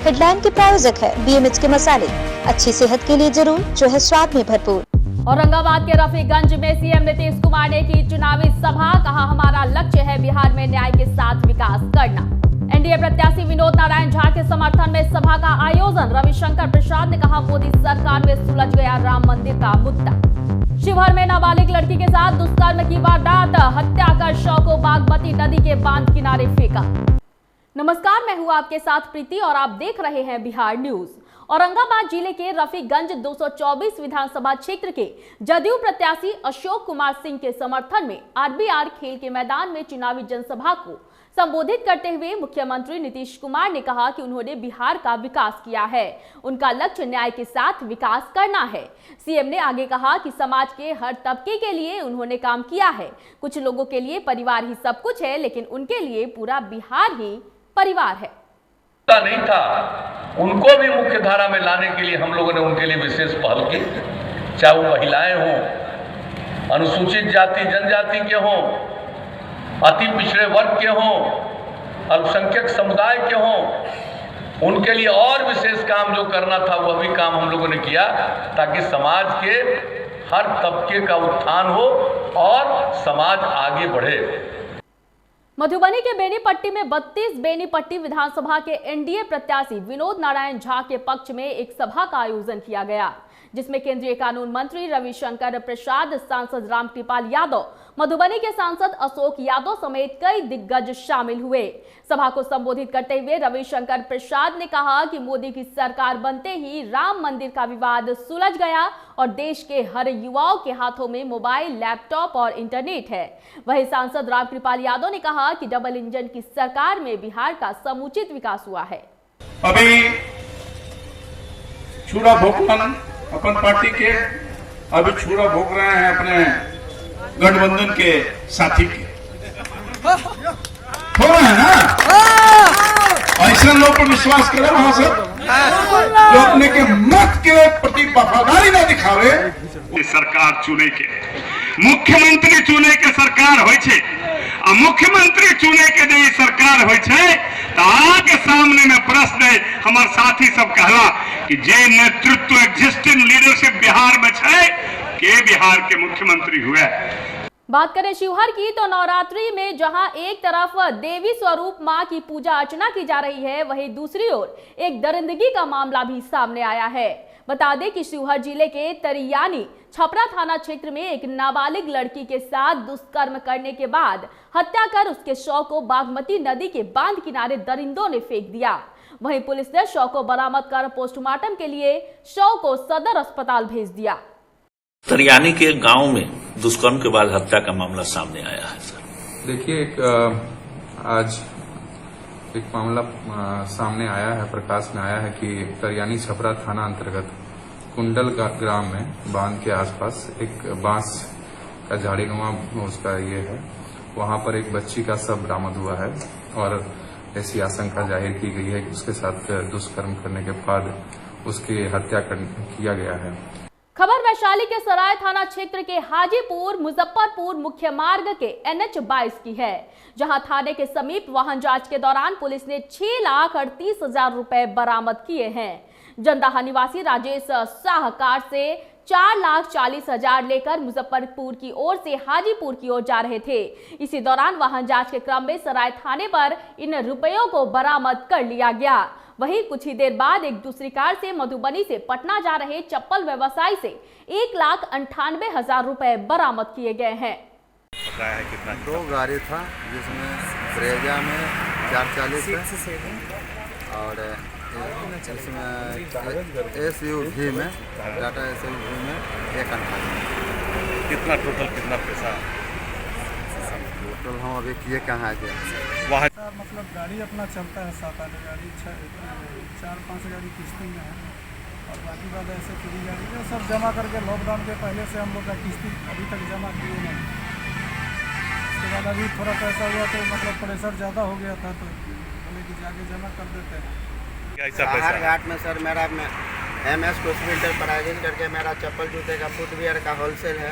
Headline के प्रायोजक है BMH के मसाले, अच्छी सेहत के लिए जरूर, जो है स्वाद में भरपूर। औरंगाबाद के रफीगंज में सीएम नीतीश कुमार ने की चुनावी सभा, कहा हमारा लक्ष्य है बिहार में न्याय के साथ विकास करना। एनडीए प्रत्याशी विनोद नारायण झा के समर्थन में सभा का आयोजन। रविशंकर प्रसाद ने कहा मोदी सरकार में सुलझ गया राम मंदिर का मुद्दा। शिवहर में नाबालिग लड़की के साथ दुष्कर्म की वारदात, हत्या कर शव को बागमती नदी के बांध किनारे फेंका। नमस्कार, मैं हूं आपके साथ प्रीति और आप देख रहे हैं बिहार न्यूज। औरंगाबाद जिले के रफीगंज 224 विधानसभा क्षेत्र के जदयू प्रत्याशी अशोक कुमार सिंह के समर्थन में RBR खेल के मैदान में चुनावी जनसभा को संबोधित करते हुए मुख्यमंत्री नीतीश कुमार ने कहा कि उन्होंने बिहार का विकास किया है, उनका लक्ष्य न्याय के साथ विकास करना है। सीएम ने आगे कहा कि समाज के हर तबके के लिए उन्होंने काम किया है। कुछ लोगों के लिए परिवार ही सब कुछ है, लेकिन उनके लिए पूरा बिहार ही परिवार है। नहीं था, उनको भी मुख्य धारा में लाने के लिए हम लोगों ने उनके लिए विशेष पहल की, चाहे वो महिलाएं हों, अनुसूचित जाति जनजाति के हों, अति पिछड़े वर्ग के हों, अल्पसंख्यक समुदाय के हों, उनके लिए और विशेष काम जो करना था वह भी काम हम लोगों ने किया, ताकि समाज के हर तबके का उत्थान हो और समाज आगे बढ़े। मधुबनी के बेनीपट्टी में 32 बेनीपट्टी विधानसभा के एनडीए प्रत्याशी विनोद नारायण झा के पक्ष में एक सभा का आयोजन किया गया, जिसमें केंद्रीय कानून मंत्री रविशंकर प्रसाद, सांसद रामकृपाल यादव, मधुबनी के सांसद अशोक यादव समेत कई दिग्गज शामिल हुए। सभा को संबोधित करते हुए रविशंकर प्रसाद ने कहा कि मोदी की सरकार बनते ही राम मंदिर का विवाद सुलझ गया और देश के हर युवाओं के हाथों में मोबाइल, लैपटॉप और इंटरनेट है। वहीं सांसद रामकृपाल यादव ने कहा कि डबल इंजन की सरकार में बिहार का समुचित विकास हुआ है। अभी छुरा भोगन अपन पार्टी के अभी छुरा भोग रहे हैं अपने गठबंधन के साथी के, हो रहे हैं ना। ऐसे लोग पर विश्वास करें वहां से जो अपने के मत के प्रति वफादारी न दिखावे। सरकार चुने के मुख्यमंत्री चुने के सरकार होय छे आ मुख्यमंत्री चुने के जे सरकार होय छे तो आगे सामने में प्रश्न है। हमारे साथी सब कहला कि जे नेतृत्व एग्जिस्टिंग लीडरशिप बिहार में छे के बिहार के मुख्यमंत्री हुए। बात करें शिवहर की तो नवरात्रि में जहां एक तरफ देवी स्वरूप मां की पूजा अर्चना की जा रही है, वहीं दूसरी ओर एक दरिंदगी का मामला भी सामने आया है। बता दें कि शिवहर जिले के तरियानी छपरा थाना क्षेत्र में एक नाबालिग लड़की के साथ दुष्कर्म करने के बाद हत्या कर उसके शव को बागमती नदी के बांध किनारे दरिंदों ने फेंक दिया। वहीं पुलिस ने शव को बरामद कर पोस्टमार्टम के लिए शव को सदर अस्पताल भेज दिया। तरियानी के गांव में दुष्कर्म के बाद हत्या का मामला सामने आया है। सर देखिए, आज एक मामला सामने आया है, प्रकाश में आया है कि तरियानी छपरा थाना अंतर्गत कुंडल ग्राम में बांध के आसपास एक बांस का झाड़ीनुमा उसका ये है, वहां पर एक बच्ची का शव बरामद हुआ है और ऐसी आशंका जाहिर की गई है कि उसके साथ दुष्कर्म करने के बाद उसकी हत्या किया गया है। खबर वैशाली के सराय थाना क्षेत्र के हाजीपुर मुजफ्फरपुर मुख्य मार्ग के NH 22 की है, जहां थाने के समीप वाहन जांच के दौरान पुलिस ने 6,38,000 रुपए बरामद किए हैं। जंदाहा निवासी राजेश शाह कार से 4,40,000 लेकर मुजफ्फरपुर की ओर से हाजीपुर की ओर जा रहे थे। इसी दौरान वाहन जांच के क्रम में सराय थाने पर इन रुपयों को बरामद कर लिया गया। वहीं कुछ ही देर बाद एक दूसरी कार से मधुबनी से पटना जा रहे चप्पल व्यवसायी से 1,98,000 रुपए बरामद किए गए हैं। दो गाड़ी था, जिसमें ब्रेजा में 440 और इसमें SUV में टाटा SUV में 1,98। कितना टोटल, कितना पैसा टोटल हम अभी किए कहाँ है वहाँ? मतलब गाड़ी अपना चलता है, 7-8 गाड़ी, 4-5 गाड़ी किस्ती में है और बाकी बात ऐसे फ्री गाड़ी है। सब जमा करके लॉकडाउन के पहले से हम लोग का किस्ती अभी तक जमा किए नहीं। उसके बाद अभी थोड़ा पैसा हुआ तो मतलब प्रेशर ज़्यादा हो गया था, तो बोले कि जाके जमा कर देते हैं। बाहर घाट में सर मेरा MS कॉस्मेटिक प्राइवेट करके मेरा चप्पल जूते का फुटवियर का होलसेल है।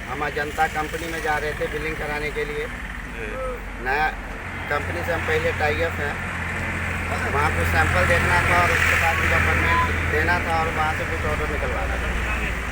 हम अजंता कंपनी में जा रहे थे बिलिंग कराने के लिए। नया कंपनी से हम पहले टाई अप हैं, वहाँ कुछ सैंपल देखना था और उसके बाद मुझे अपॉइंटमेंट देना था और वहाँ से कुछ ऑर्डर निकलवाना था।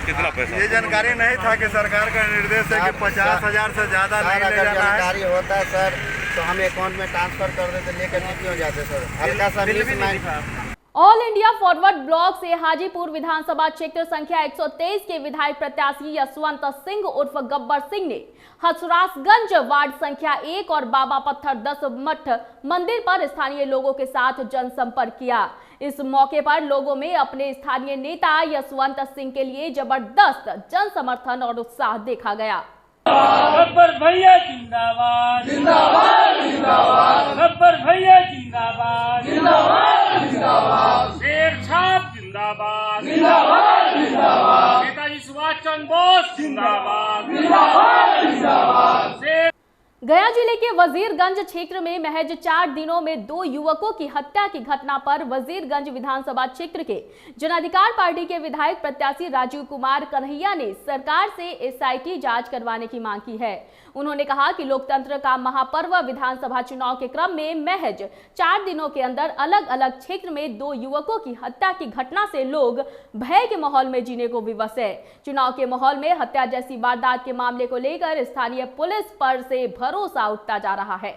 कितना पैसा? ये जानकारी नहीं था कि सरकार का निर्देश है कि 50,000 से ज़्यादा नहीं ले जाना है। जानकारी होता सर तो हम अकाउंट में ट्रांसफर कर देते, लेकर के क्यों जाते सर? हल्का सा miss all India forward block से हाजीपुर विधानसभा क्षेत्र संख्या 123 के विधायक प्रत्याशी यशवंत सिंह उर्फ गब्बर सिंह ने हसरासगंज वार्ड संख्या 1 और बाबा पत्थर 10 मठ मंदिर पर स्थानीय लोगों के साथ जनसंपर्क किया। इस मौके पर लोगों में अपने स्थानीय नेता यशवंत सिंह के लिए जबरदस्त जन समर्थन और उत्साह देखा गया। गब्बर भैया जिंदाबाद, जिंदाबाद, जिंदाबाद। गब्बर भैया जिंदाबाद, जिंदाबाद, जिंदाबाद। शेर छाप जिंदाबाद, जिंदाबाद, जिंदाबाद। नेताजी सुभाष चंद्र बोस जिंदाबाद, जिंदाबाद, जिंदाबाद। गया जिले के वजीरगंज क्षेत्र में महज 4 दिनों में 2 युवकों की हत्या की घटना पर वजीरगंज विधानसभा क्षेत्र के जन अधिकार पार्टी के विधायक प्रत्याशी राजीव कुमार कन्हैया ने सरकार से एसआईटी जांच करवाने की मांग की है। उन्होंने कहा कि लोकतंत्र का महापर्व विधानसभा चुनाव के क्रम में महज 4 दिनों के अंदर अलग अलग क्षेत्र में 2 युवकों की हत्या की घटना से लोग भय के माहौल में जीने को विवश है। चुनाव के माहौल में हत्या जैसी वारदात के मामले को लेकर स्थानीय पुलिस पर से भरोसा उठता जा रहा है।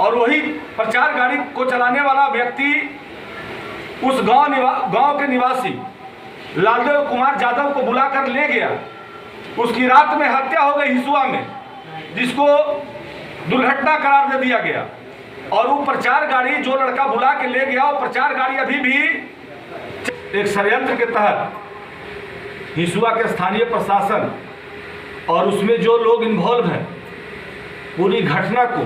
और वही प्रचार गाड़ी को चलाने वाला व्यक्ति उस गांव के निवासी लालदेव कुमार यादव को बुलाकर ले गया। उसकी रात में हत्या हो गई हिसुआ में, जिसको दुर्घटना करार दे दिया गया। और वो प्रचार गाड़ी जो लड़का बुला के ले गया, वो प्रचार गाड़ी अभी भी एक षड्यंत्र के तहत हिसुआ के स्थानीय प्रशासन और उसमें जो लोग इन्वॉल्व हैं पूरी घटना को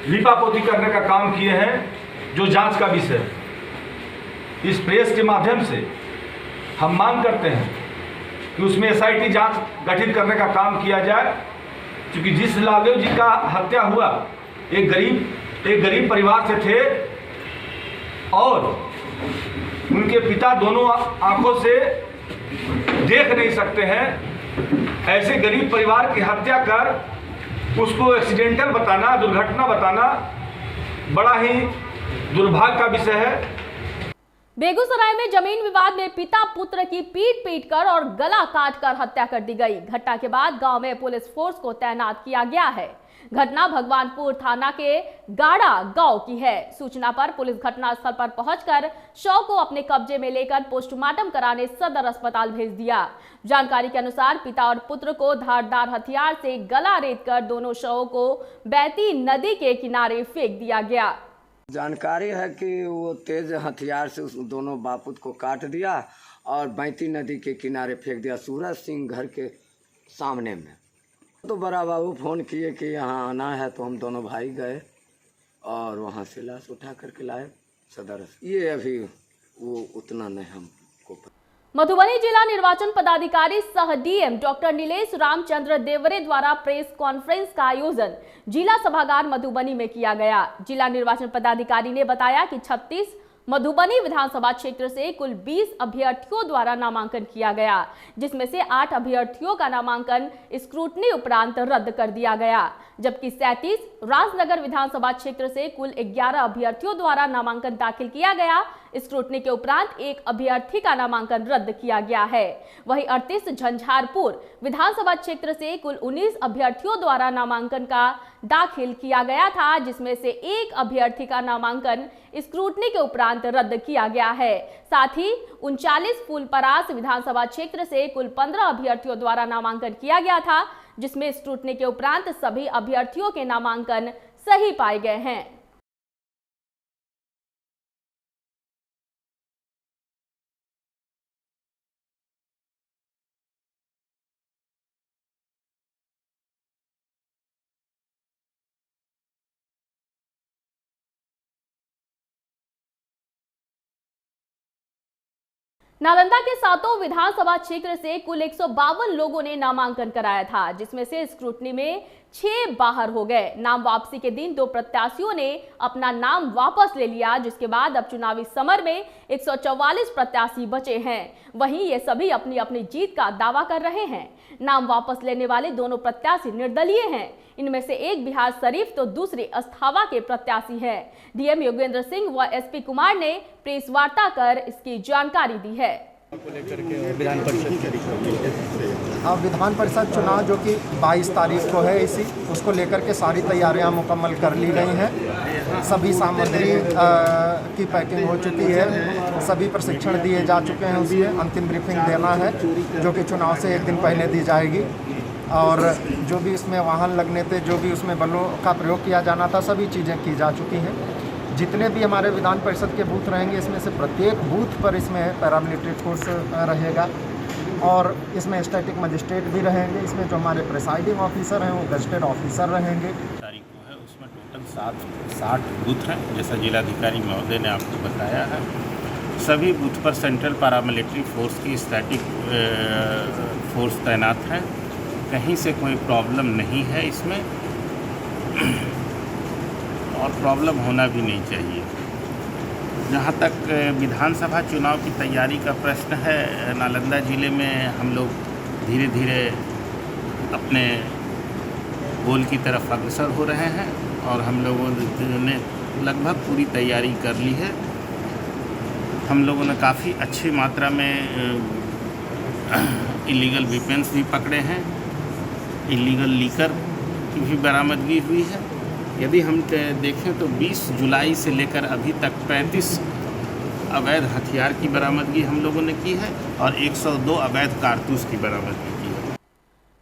लिपापोती करने का काम किए हैं, जो जांच का विषय है। इस प्रेस के माध्यम से हम मांग करते हैं कि उसमें एसआईटी जांच गठित करने का काम किया जाए, क्योंकि जिस लालदेव जी का हत्या हुआ एक गरीब परिवार से थे और उनके पिता दोनों आंखों से देख नहीं सकते हैं। ऐसे गरीब परिवार की हत्या कर उसको एक्सीडेंटल बताना, दुर्घटना बताना बड़ा ही दुर्भाग्य का विषय है। बेगूसराय में जमीन विवाद में पिता पुत्र की पीट कर और गला काटकर हत्या कर दी गई। घटना के बाद गांव में पुलिस फोर्स को तैनात किया गया है। घटना भगवानपुर थाना के गाड़ा गांव की है। सूचना पर पुलिस घटनास्थल पर पहुंचकर शव को अपने कब्जे में लेकर पोस्टमार्टम कराने सदर अस्पताल भेज दिया। जानकारी के अनुसार पिता और पुत्र को धारदार हथियार से गला रेतकर दोनों शवों को बैती नदी के किनारे फेंक दिया गया। जानकारी है कि वो तेज हथियार से उस दोनों बापुत को काट दिया और बैती नदी के किनारे फेंक दिया, सूरज सिंह घर के सामने में। तो बड़ा बाबू फोन किए कि यहाँ आना है, तो हम दोनों भाई गए और वहाँ से लाश उठा करके लाए सदर। ये अभी वो उतना नहीं हमको पता। मधुबनी जिला निर्वाचन पदाधिकारी सह डीएम डॉक्टर नीलेश रामचंद्र देवरे द्वारा प्रेस कॉन्फ्रेंस का आयोजन जिला सभागार मधुबनी में किया गया। जिला निर्वाचन पदाधिकारी ने बताया कि 36 मधुबनी विधानसभा क्षेत्र से कुल 20 अभ्यर्थियों द्वारा नामांकन किया गया, जिसमें से 8 अभ्यर्थियों का नामांकन स्क्रूटनी उपरांत रद्द कर दिया गया, जबकि 37 राजनगर विधानसभा क्षेत्र से कुल 11 अभ्यर्थियों द्वारा नामांकन दाखिल किया गया। स्क्रूटनी के उपरांत एक अभ्यर्थी का नामांकन रद्द किया गया है। वहीं 38 झंझारपुर विधानसभा क्षेत्र से कुल 19 अभ्यर्थियों द्वारा नामांकन का दाखिल किया गया था, जिसमें से एक अभ्यर्थी का नामांकन स्क्रूटनी के उपरांत रद्द किया गया है। साथ ही 39 फूलपरास विधानसभा क्षेत्र से कुल 15 अभ्यर्थियों द्वारा नामांकन किया गया था, जिसमें स्क्रूटनी के उपरांत सभी अभ्यर्थियों के नामांकन सही पाए गए हैं। नालंदा के 7 विधानसभा क्षेत्र से कुल 152 लोगों ने नामांकन कराया था, जिसमें से स्क्रूटनी में 6 बाहर हो गए। नाम वापसी के दिन 2 प्रत्याशियों ने अपना नाम वापस ले लिया, जिसके बाद अब चुनावी समर में 144 प्रत्याशी बचे हैं। वहीं ये सभी अपनी अपनी जीत का दावा कर रहे हैं। नाम वापस लेने वाले दोनों प्रत्याशी निर्दलीय हैं। इनमें से एक बिहार शरीफ तो दूसरी अस्थावा के प्रत्याशी हैं। डीएम योगेंद्र सिंह व एसपी कुमार ने प्रेस वार्ता कर इसकी जानकारी दी है। अब विधान परिषद चुनाव जो कि 22 तारीख को है, उसको लेकर के सारी तैयारियां मुकम्मल कर ली गई हैं। सभी सामग्री की पैकिंग हो चुकी है, सभी प्रशिक्षण दिए जा चुके हैं। उसकी अंतिम ब्रीफिंग देना है जो कि चुनाव से एक दिन पहले दी जाएगी। और जो भी इसमें वाहन लगने थे, जो भी उसमें बलों का प्रयोग किया जाना था, सभी चीज़ें की जा चुकी हैं। जितने भी हमारे विधान परिषद के बूथ रहेंगे, इसमें से प्रत्येक बूथ पर इसमें पैरामिलिट्री फोर्स रहेगा और इसमें स्टैटिक मजिस्ट्रेट भी रहेंगे। इसमें जो हमारे प्रिसाइडिंग ऑफिसर हैं वो गजेटेड ऑफिसर रहेंगे। तारीख को है उसमें टोटल 60 बूथ हैं, जैसा जिलाधिकारी महोदय ने आपको बताया है। सभी बूथ पर सेंट्रल पैरामिलिट्री फोर्स की स्टैटिक फोर्स तैनात है। कहीं से कोई प्रॉब्लम नहीं है इसमें और प्रॉब्लम होना भी नहीं चाहिए। जहाँ तक विधानसभा चुनाव की तैयारी का प्रश्न है, नालंदा ज़िले में हम लोग धीरे धीरे अपने गोल की तरफ अग्रसर हो रहे हैं और हम लोगों ने लगभग पूरी तैयारी कर ली है। हम लोगों ने काफ़ी अच्छी मात्रा में इलीगल वेपन्स भी पकड़े हैं, इलीगल लीकर की भी बरामदगी हुई है। यदि हम देखें तो 20 जुलाई से लेकर अभी तक 35 अवैध हथियार की बरामदगी हम लोगों ने की है और 102 अवैध कारतूस की बरामदगी की है।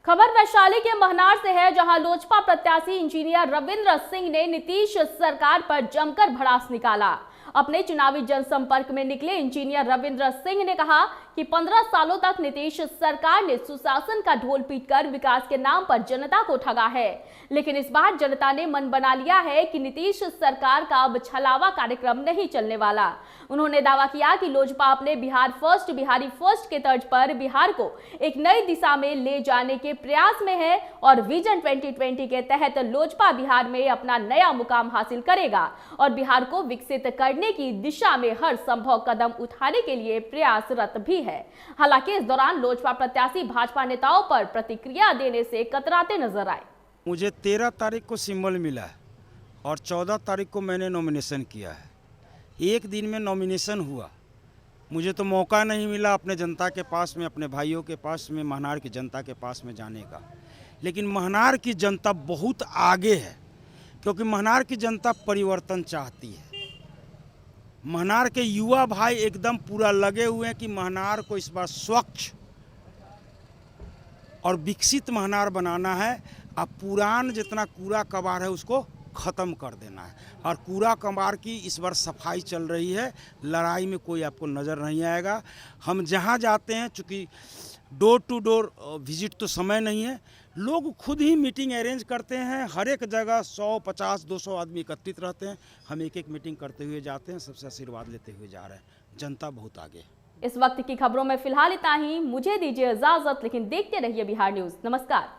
खबर वैशाली के महनार से है, जहां लोजपा प्रत्याशी इंजीनियर रविंद्र सिंह ने नीतीश सरकार पर जमकर भड़ास निकाला। अपने चुनावी जनसंपर्क में निकले इंजीनियर रविंद्र सिंह ने कहा कि 15 सालों तक नीतीश सरकार ने सुशासन का ढोल पीटकर विकास के नाम पर जनता को ठगा है, लेकिन इस बार जनता ने मन बना लिया है कि नीतीश सरकार का अब छलावा कार्यक्रम नहीं चलने वाला। उन्होंने दावा किया कि लोजपा अपने बिहार फर्स्ट, बिहारी फर्स्ट के तर्ज पर बिहार को एक नई दिशा में ले जाने के प्रयास में है और विजन 2020 के तहत लोजपा बिहार में अपना नया मुकाम हासिल करेगा और बिहार को विकसित करने की दिशा में हर संभव कदम उठाने के लिए प्रयासरत भी है। हालांकि इस दौरान लोजपा प्रत्याशी भाजपा नेताओं पर प्रतिक्रिया देने से कतराते नजर आए। मुझे 13 तारीख को सिंबल मिला है और 14 तारीख को मैंने नॉमिनेशन किया है। एक दिन में नॉमिनेशन हुआ, मुझे तो मौका नहीं मिला अपने जनता के पास में, अपने भाइयों के पास में, महनार की जनता के पास में जाने का। लेकिन महनार की जनता बहुत आगे है, क्योंकि महनार की जनता परिवर्तन चाहती है। महनार के युवा भाई एकदम पूरा लगे हुए हैं कि महनार को इस बार स्वच्छ और विकसित महनार बनाना है। अब पुरान जितना कूड़ा कबाड़ है उसको ख़त्म कर देना है और कूड़ा कबाड़ की इस बार सफाई चल रही है। लड़ाई में कोई आपको नज़र नहीं आएगा। हम जहाँ जाते हैं, चूँकि डोर टू डोर विजिट तो समय नहीं है, लोग खुद ही मीटिंग अरेंज करते हैं। हर एक जगह 100, 50, 200 आदमी एकत्रित रहते हैं। हम एक एक मीटिंग करते हुए जाते हैं, सबसे आशीर्वाद लेते हुए जा रहे हैं। जनता बहुत आगे है। इस वक्त की खबरों में फिलहाल इतना ही। मुझे दीजिए इजाजत, लेकिन देखते रहिए बिहार न्यूज़। नमस्कार।